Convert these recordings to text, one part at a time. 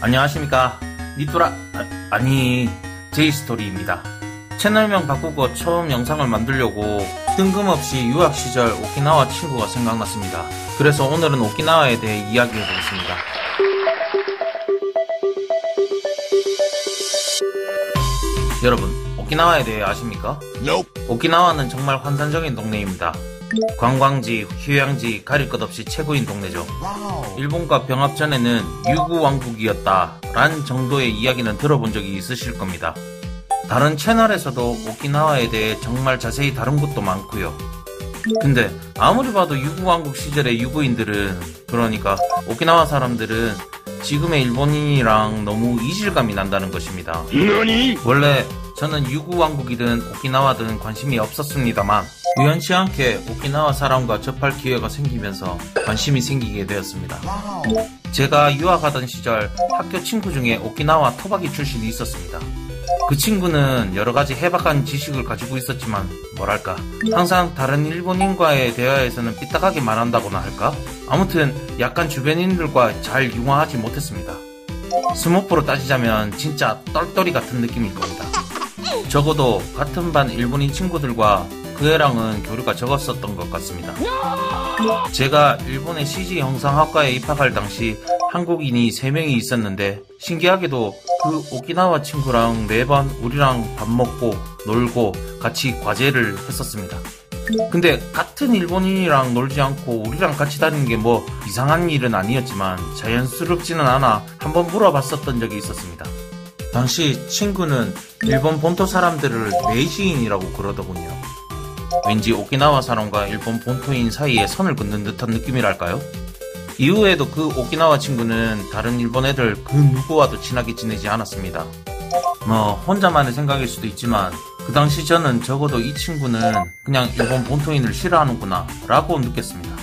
안녕하십니까. 니뚜라 아니 제이스토리입니다. 채널명 바꾸고 처음 영상을 만들려고 뜬금없이 유학시절 오키나와 친구가 생각났습니다. 그래서 오늘은 오키나와에 대해 이야기해보겠습니다. 여러분, 오키나와에 대해 아십니까? Nope. 오키나와는 정말 환상적인 동네입니다. 관광지, 휴양지 가릴 것 없이 최고인 동네죠. 일본과 병합 전에는 유구왕국이었다 란 정도의 이야기는 들어본 적이 있으실 겁니다. 다른 채널에서도 오키나와에 대해 정말 자세히 다룬 것도 많고요. 근데 아무리 봐도 유구왕국 시절의 유구인들은, 그러니까 오키나와 사람들은 지금의 일본인이랑 너무 이질감이 난다는 것입니다. 너니? 원래 저는 유구왕국이든 오키나와든 관심이 없었습니다만 우연치 않게 오키나와 사람과 접할 기회가 생기면서 관심이 생기게 되었습니다. 제가 유학하던 시절 학교 친구 중에 오키나와 토박이 출신이 있었습니다. 그 친구는 여러가지 해박한 지식을 가지고 있었지만 뭐랄까 항상 다른 일본인과의 대화에서는 삐딱하게 말한다거나 할까? 아무튼 약간 주변인들과 잘 융화하지 못했습니다. 스모프로 따지자면 진짜 똘똘이 같은 느낌일 겁니다. 적어도 같은 반 일본인 친구들과 그 애랑은 교류가 적었었던 것 같습니다. 제가 일본의 CG 형상학과에 입학할 당시 한국인이 3명이 있었는데 신기하게도 그 오키나와 친구랑 매번 우리랑 밥 먹고 놀고 같이 과제를 했었습니다. 근데 같은 일본인이랑 놀지 않고 우리랑 같이 다니는 게 뭐 이상한 일은 아니었지만 자연스럽지는 않아 한번 물어봤었던 적이 있었습니다. 당시 친구는 일본 본토 사람들을 메이지인이라고 그러더군요. 왠지 오키나와 사람과 일본 본토인 사이에 선을 긋는 듯한 느낌이랄까요? 이후에도 그 오키나와 친구는 다른 일본 애들 그 누구와도 친하게 지내지 않았습니다. 혼자만의 생각일 수도 있지만 그 당시 저는 적어도 이 친구는 그냥 일본 본토인을 싫어하는구나 라고 느꼈습니다.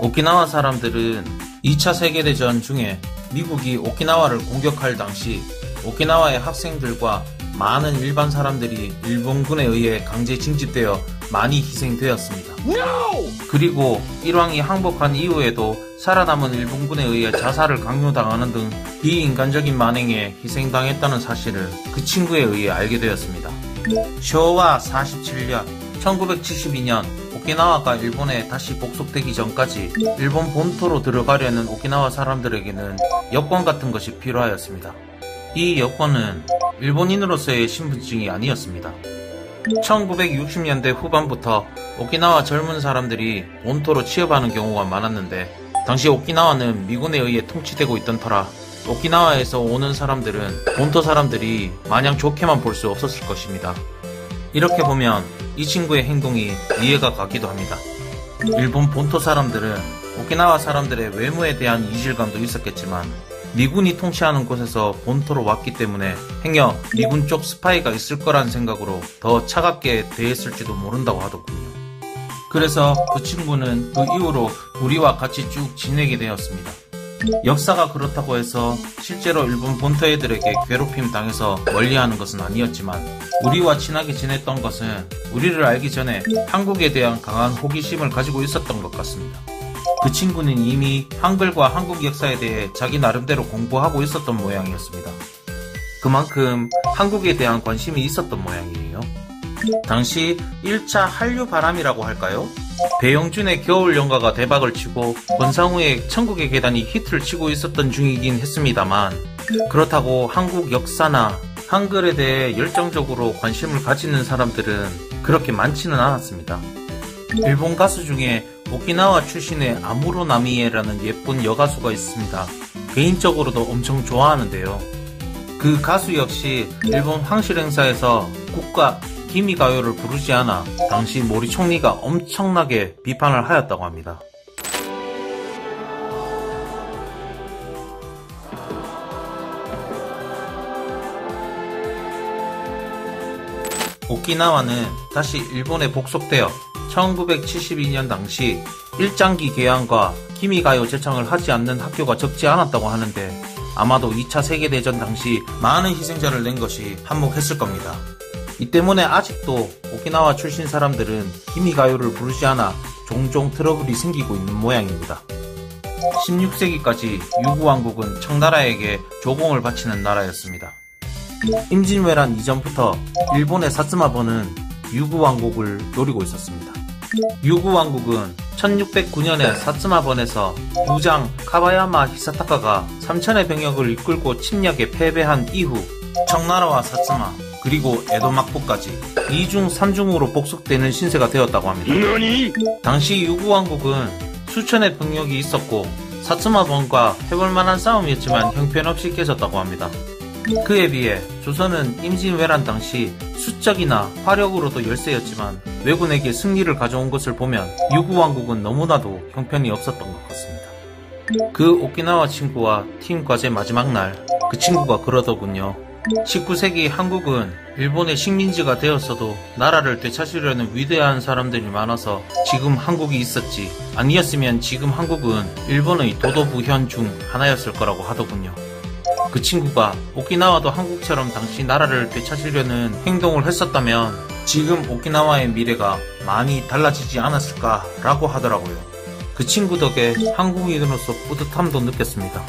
오키나와 사람들은 2차 세계대전 중에 미국이 오키나와를 공격할 당시 오키나와의 학생들과 많은 일반 사람들이 일본군에 의해 강제 징집되어 많이 희생되었습니다. 그리고 일왕이 항복한 이후에도 살아남은 일본군에 의해 자살을 강요당하는 등 비인간적인 만행에 희생당했다는 사실을 그 친구에 의해 알게 되었습니다. 쇼와 47년 1972년 오키나와가 일본에 다시 복속되기 전까지 일본 본토로 들어가려는 오키나와 사람들에게는 여권 같은 것이 필요하였습니다. 이 여권은 일본인으로서의 신분증이 아니었습니다. 1960년대 후반부터 오키나와 젊은 사람들이 본토로 취업하는 경우가 많았는데 당시 오키나와는 미군에 의해 통치되고 있던 터라 오키나와에서 오는 사람들은 본토 사람들이 마냥 좋게만 볼 수 없었을 것입니다. 이렇게 보면 이 친구의 행동이 이해가 가기도 합니다. 일본 본토 사람들은 오키나와 사람들의 외모에 대한 이질감도 있었겠지만 미군이 통치하는 곳에서 본토로 왔기 때문에 행여 미군 쪽 스파이가 있을 거란 생각으로 더 차갑게 대했을지도 모른다고 하더군요. 그래서 그 친구는 그 이후로 우리와 같이 쭉 지내게 되었습니다. 역사가 그렇다고 해서 실제로 일본 본토 애들에게 괴롭힘 당해서 멀리하는 것은 아니었지만 우리와 친하게 지냈던 것은 우리를 알기 전에 한국에 대한 강한 호기심을 가지고 있었던 것 같습니다. 그 친구는 이미 한글과 한국 역사에 대해 자기 나름대로 공부하고 있었던 모양이었습니다. 그만큼 한국에 대한 관심이 있었던 모양이에요. 당시 1차 한류 바람이라고 할까요? 배용준의 겨울연가가 대박을 치고 권상우의 천국의 계단이 히트를 치고 있었던 중이긴 했습니다만 그렇다고 한국 역사나 한글에 대해 열정적으로 관심을 가지는 사람들은 그렇게 많지는 않았습니다. 일본 가수 중에 오키나와 출신의 아무로 나미에라는 예쁜 여가수가 있습니다. 개인적으로도 엄청 좋아하는데요. 그 가수 역시 일본 황실 행사에서 국가 기미가요를 부르지 않아 당시 모리 총리가 엄청나게 비판을 하였다고 합니다. 오키나와는 다시 일본에 복속되어 1972년 당시 일장기 개항과 기미가요 제창을 하지 않는 학교가 적지 않았다고 하는데 아마도 2차 세계대전 당시 많은 희생자를 낸 것이 한몫했을 겁니다. 이 때문에 아직도 오키나와 출신 사람들은 기미가요를 부르지 않아 종종 트러블이 생기고 있는 모양입니다. 16세기까지 유구왕국은 청나라에게 조공을 바치는 나라였습니다. 임진왜란 이전부터 일본의 사츠마번은 유구왕국을 노리고 있었습니다. 유구왕국은 1609년에 사츠마번에서 부장 카바야마 히사타카가 3천의 병력을 이끌고 침략에 패배한 이후 청나라와 사츠마 그리고 에도 막부까지 2중 3중으로 복속되는 신세가 되었다고 합니다. 당시 유구왕국은 수천의 병력이 있었고 사츠마번과 해볼만한 싸움이었지만 형편없이 깨졌다고 합니다. 그에 비해 조선은 임진왜란 당시 수적이나 화력으로도 열세였지만 왜군에게 승리를 가져온 것을 보면 유구왕국은 너무나도 형편이 없었던 것 같습니다. 그 오키나와 친구와 팀 과제 마지막 날 그 친구가 그러더군요. 19세기 한국은 일본의 식민지가 되었어도 나라를 되찾으려는 위대한 사람들이 많아서 지금 한국이 있었지, 아니었으면 지금 한국은 일본의 도도부현 중 하나였을 거라고 하더군요. 그 친구가 오키나와도 한국처럼 당시 나라를 되찾으려는 행동을 했었다면 지금 오키나와의 미래가 많이 달라지지 않았을까 라고 하더라고요. 그 친구 덕에 한국인으로서 뿌듯함도 느꼈습니다.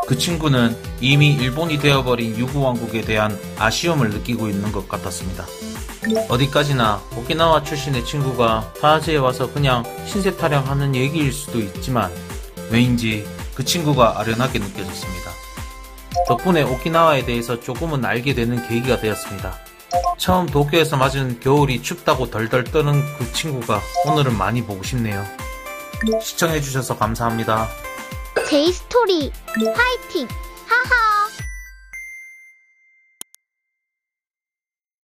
그 친구는 이미 일본이 되어버린 유구왕국에 대한 아쉬움을 느끼고 있는 것 같았습니다. 어디까지나 오키나와 출신의 친구가 타지에 와서 그냥 신세 타령하는 얘기일 수도 있지만 왜인지 그 친구가 아련하게 느껴졌습니다. 덕분에 오키나와에 대해서 조금은 알게 되는 계기가 되었습니다. 처음 도쿄에서 맞은 겨울이 춥다고 덜덜 떠는 그 친구가 오늘은 많이 보고 싶네요. 시청해주셔서 감사합니다. 제이스토리 화이팅! 하하.